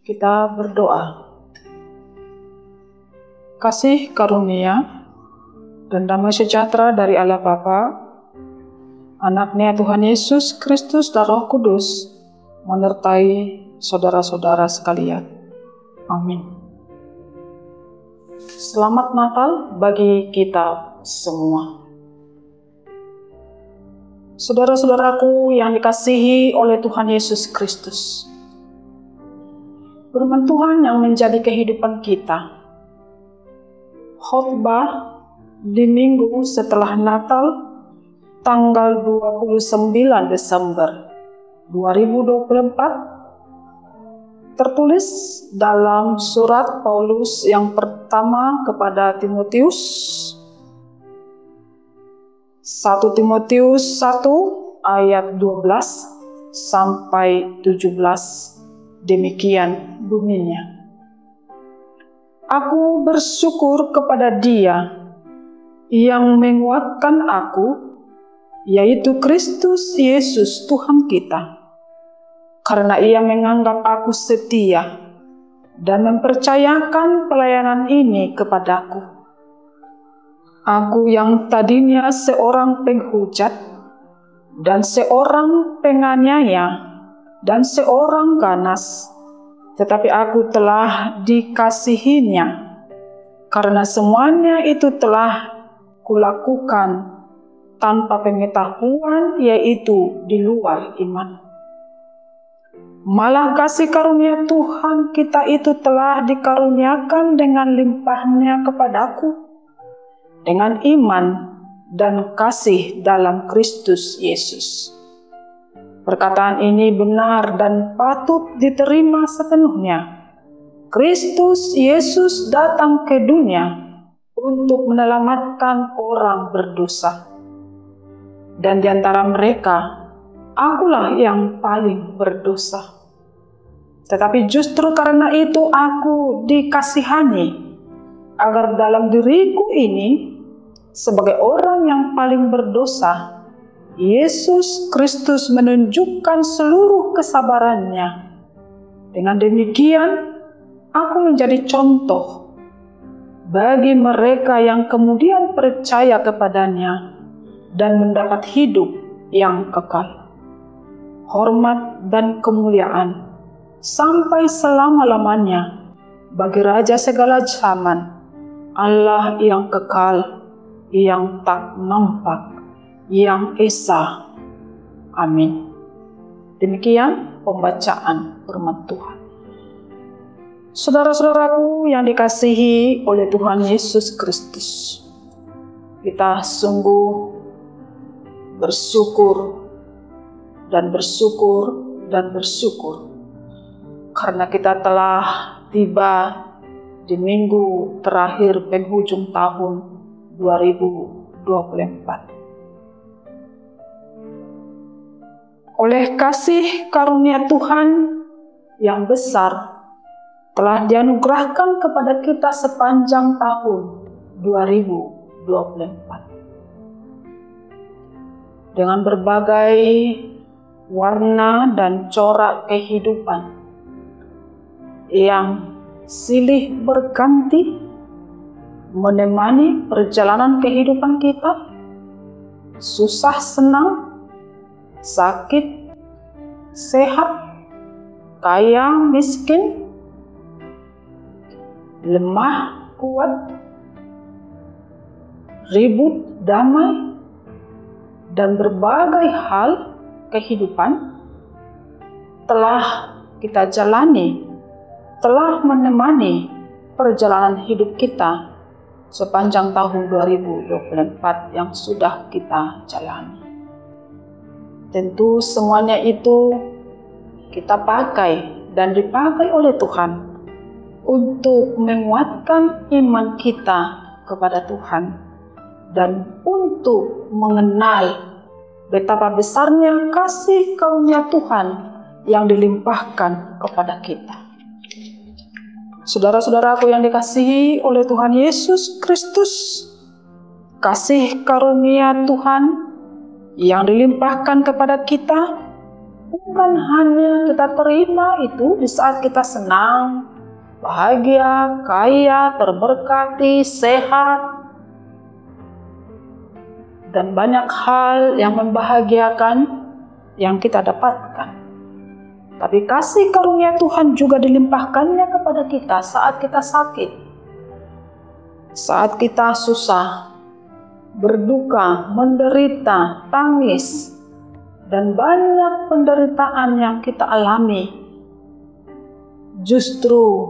Kita berdoa. Kasih karunia dan damai sejahtera dari Allah Bapa, Anaknya Tuhan Yesus Kristus dan Roh Kudus menyertai saudara-saudara sekalian. Amin. Selamat Natal bagi kita semua. Saudara-saudaraku yang dikasihi oleh Tuhan Yesus Kristus, firman Tuhan yang menjadi kehidupan kita. Khotbah di minggu setelah Natal, tanggal 29 Desember 2024, tertulis dalam surat Paulus yang pertama kepada Timotius, 1 Timotius 1 ayat 12 sampai 17. Demikian bunyinya. Aku bersyukur kepada Dia yang menguatkan aku, yaitu Kristus Yesus Tuhan kita, karena Ia menganggap aku setia dan mempercayakan pelayanan ini kepadaku. Aku yang tadinya seorang penghujat dan seorang penganiaya dan seorang ganas, tetapi aku telah dikasihinya, karena semuanya itu telah kulakukan tanpa pengetahuan, yaitu di luar iman. Malah kasih karunia Tuhan kita itu telah dikaruniakan dengan limpahnya kepadaku, dengan iman dan kasih dalam Kristus Yesus. Perkataan ini benar dan patut diterima sepenuhnya. Kristus Yesus datang ke dunia untuk menyelamatkan orang berdosa. Dan di antara mereka, akulah yang paling berdosa. Tetapi justru karena itu aku dikasihani, agar dalam diriku ini, sebagai orang yang paling berdosa, Yesus Kristus menunjukkan seluruh kesabarannya. Dengan demikian, aku menjadi contoh bagi mereka yang kemudian percaya kepadanya dan mendapat hidup yang kekal. Hormat dan kemuliaan sampai selama-lamanya bagi Raja segala zaman, Allah yang kekal, yang tak nampak, yang esa. Amin. Demikian pembacaan firman Tuhan. Saudara-saudaraku yang dikasihi oleh Tuhan Yesus Kristus, kita sungguh bersyukur dan bersyukur dan bersyukur karena kita telah tiba di minggu terakhir penghujung tahun 2024. Oleh kasih karunia Tuhan yang besar telah dianugerahkan kepada kita sepanjang tahun 2024. Dengan berbagai warna dan corak kehidupan yang silih berganti menemani perjalanan kehidupan kita, susah senang, sakit, sehat, kaya, miskin, lemah, kuat, ribut, damai, dan berbagai hal kehidupan telah kita jalani, telah menemani perjalanan hidup kita sepanjang tahun 2024 yang sudah kita jalani. Tentu semuanya itu kita pakai dan dipakai oleh Tuhan untuk menguatkan iman kita kepada Tuhan dan untuk mengenal betapa besarnya kasih karunia Tuhan yang dilimpahkan kepada kita. Saudara-saudaraku yang dikasihi oleh Tuhan Yesus Kristus, kasih karunia Tuhan yang dilimpahkan kepada kita bukan hanya kita terima itu di saat kita senang, bahagia, kaya, terberkati, sehat, dan banyak hal yang membahagiakan yang kita dapatkan. Tapi kasih karunia Tuhan juga dilimpahkannya kepada kita saat kita sakit, saat kita susah, berduka, menderita, tangis, dan banyak penderitaan yang kita alami. Justru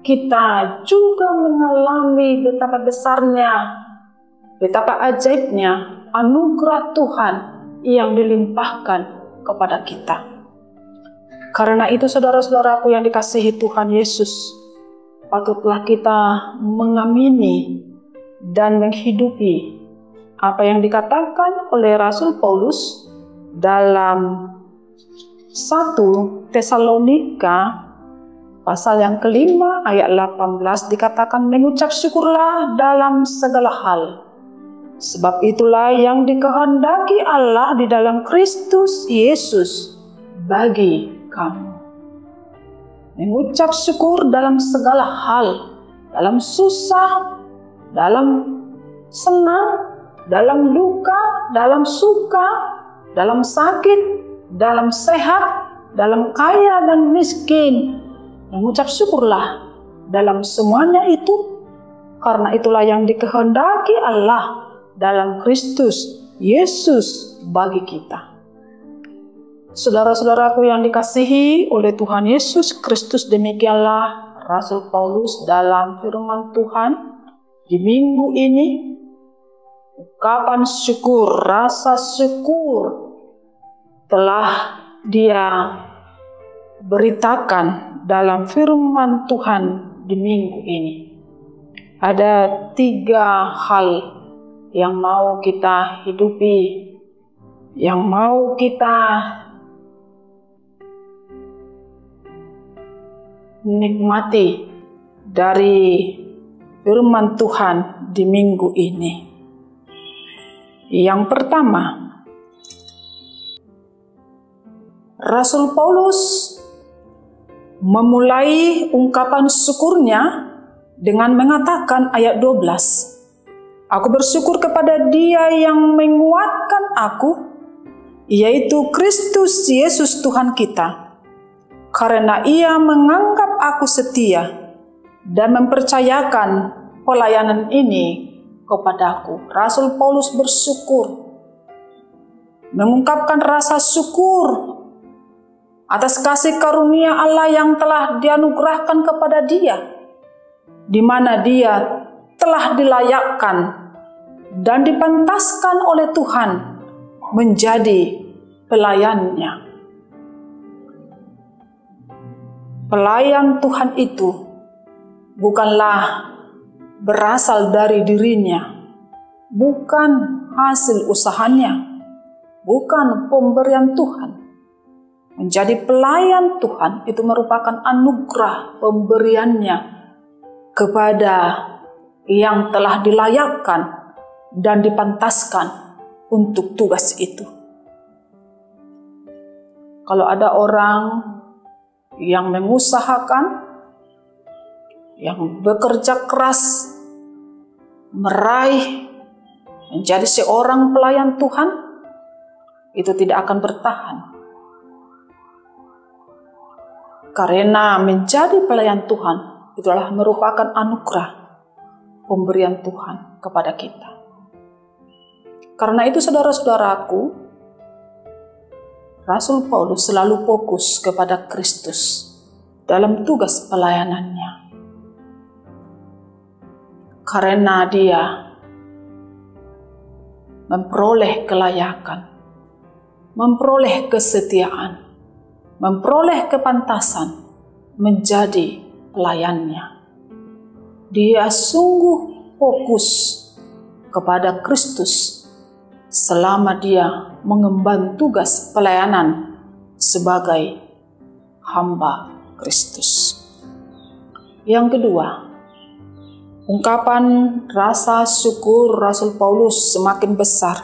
kita juga mengalami betapa besarnya, betapa ajaibnya anugerah Tuhan yang dilimpahkan kepada kita. Karena itu saudara-saudaraku yang dikasihi Tuhan Yesus, patutlah kita mengamini dan menghidupi apa yang dikatakan oleh Rasul Paulus dalam 1 Tesalonika pasal yang kelima ayat 18 dikatakan, mengucap syukurlah dalam segala hal, sebab itulah yang dikehendaki Allah di dalam Kristus Yesus bagi kamu. Mengucap syukur dalam segala hal, dalam susah, dalam senang, dalam luka, dalam suka, dalam sakit, dalam sehat, dalam kaya dan miskin. Mengucap syukurlah dalam semuanya itu, karena itulah yang dikehendaki Allah dalam Kristus Yesus bagi kita. Saudara-saudaraku yang dikasihi oleh Tuhan Yesus Kristus, demikianlah Rasul Paulus dalam firman Tuhan di minggu ini. Ungkapan syukur, rasa syukur telah dia beritakan dalam firman Tuhan di minggu ini. Ada 3 hal yang mau kita hidupi, yang mau kita nikmati dari firman Tuhan di minggu ini. Yang pertama, Rasul Paulus memulai ungkapan syukurnya dengan mengatakan ayat 12, aku bersyukur kepada Dia yang menguatkan aku, yaitu Kristus Yesus Tuhan kita, karena Ia menganggap aku setia dan mempercayakan pelayanan ini kepadaku. Rasul Paulus bersyukur, mengungkapkan rasa syukur atas kasih karunia Allah yang telah dianugerahkan kepada dia, di mana dia telah dilayakkan dan dipantaskan oleh Tuhan menjadi pelayannya. Pelayan Tuhan itu bukanlah berasal dari dirinya, bukan hasil usahanya, bukan pemberian Tuhan. Menjadi pelayan Tuhan itu merupakan anugerah pemberiannya kepada yang telah dilayakkan dan dipantaskan untuk tugas itu. Kalau ada orang yang mengusahakan, yang bekerja keras, meraih menjadi seorang pelayan Tuhan, itu tidak akan bertahan. Karena menjadi pelayan Tuhan itulah merupakan anugerah pemberian Tuhan kepada kita. Karena itu saudara-saudaraku, Rasul Paulus selalu fokus kepada Kristus dalam tugas pelayanannya. Karena dia memperoleh kelayakan, memperoleh kesetiaan, memperoleh kepantasan menjadi pelayannya. Dia sungguh fokus kepada Kristus selama dia mengemban tugas pelayanan sebagai hamba Kristus. Yang kedua, ungkapan rasa syukur Rasul Paulus semakin besar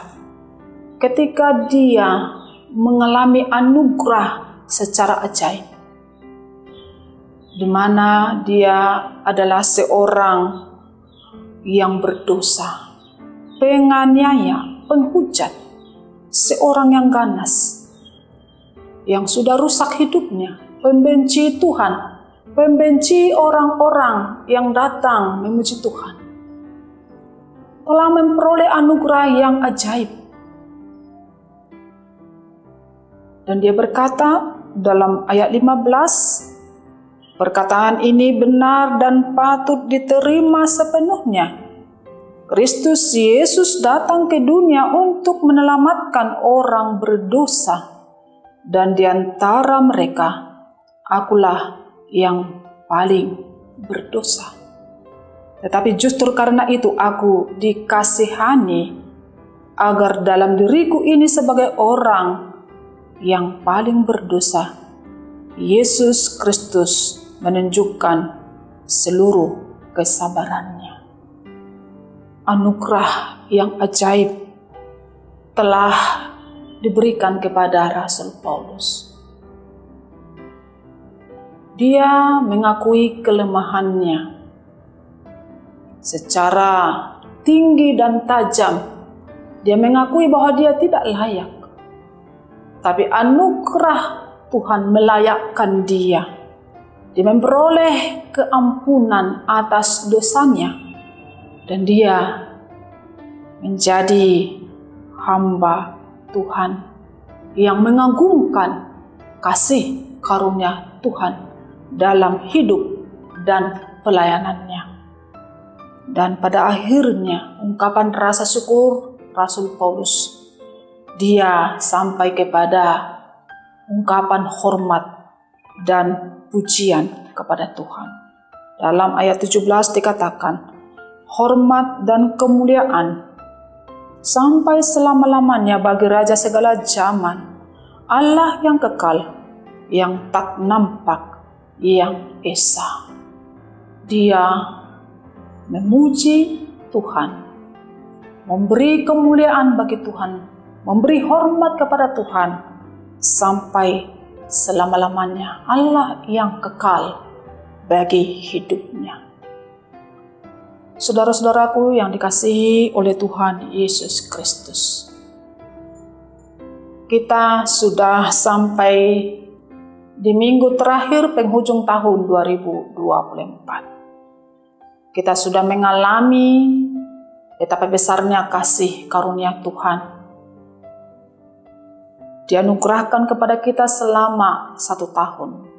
ketika dia mengalami anugerah secara ajaib, di mana dia adalah seorang yang berdosa, penganiaya, penghujat, seorang yang ganas, yang sudah rusak hidupnya, pembenci Tuhan, pembenci orang-orang yang datang memuji Tuhan, telah memperoleh anugerah yang ajaib. Dan dia berkata dalam ayat 15, perkataan ini benar dan patut diterima sepenuhnya. Kristus Yesus datang ke dunia untuk menyelamatkan orang berdosa, dan di antara mereka, akulah yang paling berdosa. Tetapi justru karena itu aku dikasihani, agar dalam diriku ini sebagai orang yang paling berdosa, Yesus Kristus menunjukkan seluruh kesabarannya. Anugerah yang ajaib telah diberikan kepada Rasul Paulus. Dia mengakui kelemahannya secara tinggi dan tajam. Dia mengakui bahwa dia tidak layak. Tapi anugerah Tuhan melayakkan dia. Dia memperoleh keampunan atas dosanya. Dan dia menjadi hamba Tuhan yang mengagumkan kasih karunia Tuhan dalam hidup dan pelayanannya. Dan pada akhirnya ungkapan rasa syukur Rasul Paulus, dia sampai kepada ungkapan hormat dan pujian kepada Tuhan. Dalam ayat 17 dikatakan, hormat dan kemuliaan sampai selama-lamanya bagi Raja segala zaman, Allah yang kekal, yang tak nampak, yang esa. Dia memuji Tuhan, memberi kemuliaan bagi Tuhan, memberi hormat kepada Tuhan sampai selama-lamanya, Allah yang kekal bagi hidupnya. Saudara-saudaraku yang dikasihi oleh Tuhan Yesus Kristus, kita sudah sampai di minggu terakhir penghujung tahun 2024. Kita sudah mengalami betapa besarnya kasih karunia Tuhan. Dianugerahkan kepada kita selama 1 tahun.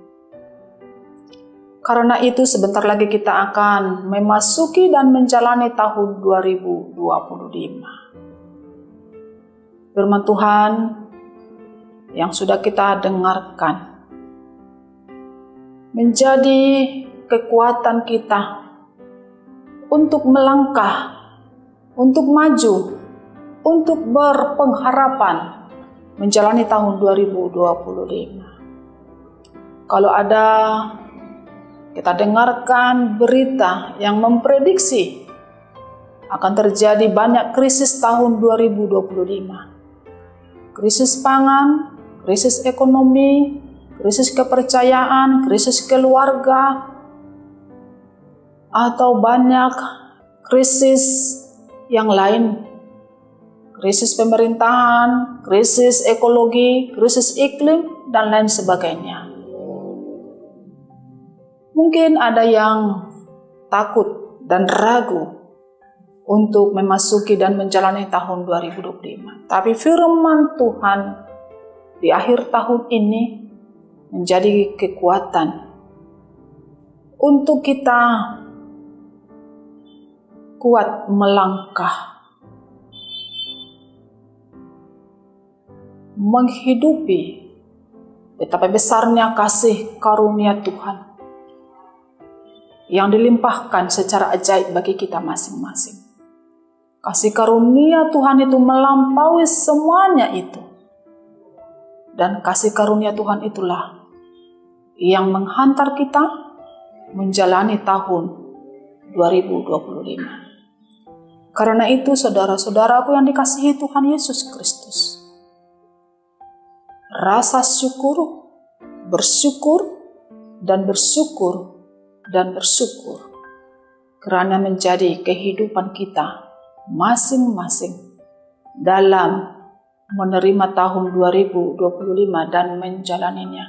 Karena itu sebentar lagi kita akan memasuki dan menjalani tahun 2025. Firman Tuhan yang sudah kita dengarkan menjadi kekuatan kita untuk melangkah, untuk maju, untuk berpengharapan menjalani tahun 2025. Kalau ada kita dengarkan berita yang memprediksi akan terjadi banyak krisis tahun 2025. Krisis pangan, krisis ekonomi, krisis kepercayaan, krisis keluarga, atau banyak krisis yang lain. Krisis pemerintahan, krisis ekologi, krisis iklim, dan lain sebagainya. Mungkin ada yang takut dan ragu untuk memasuki dan menjalani tahun 2025. Tapi firman Tuhan di akhir tahun ini menjadi kekuatan untuk kita kuat melangkah, menghidupi betapa besarnya kasih karunia Tuhan yang dilimpahkan secara ajaib bagi kita masing-masing. Kasih karunia Tuhan itu melampaui semuanya itu. Dan kasih karunia Tuhan itulah yang menghantar kita menjalani tahun 2025. Karena itu saudara-saudaraku yang dikasihi Tuhan Yesus Kristus, rasa syukur, bersyukur, dan bersyukur, dan bersyukur. Kerana menjadi kehidupan kita masing-masing dalam menerima tahun 2025 dan menjalaninya.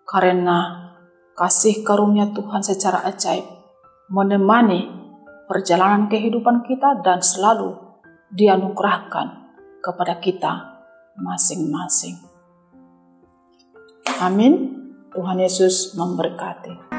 Karena kasih karunia Tuhan secara ajaib menemani perjalanan kehidupan kita dan selalu dianugerahkan kepada kita masing-masing. Amin. Tuhan Yesus memberkati.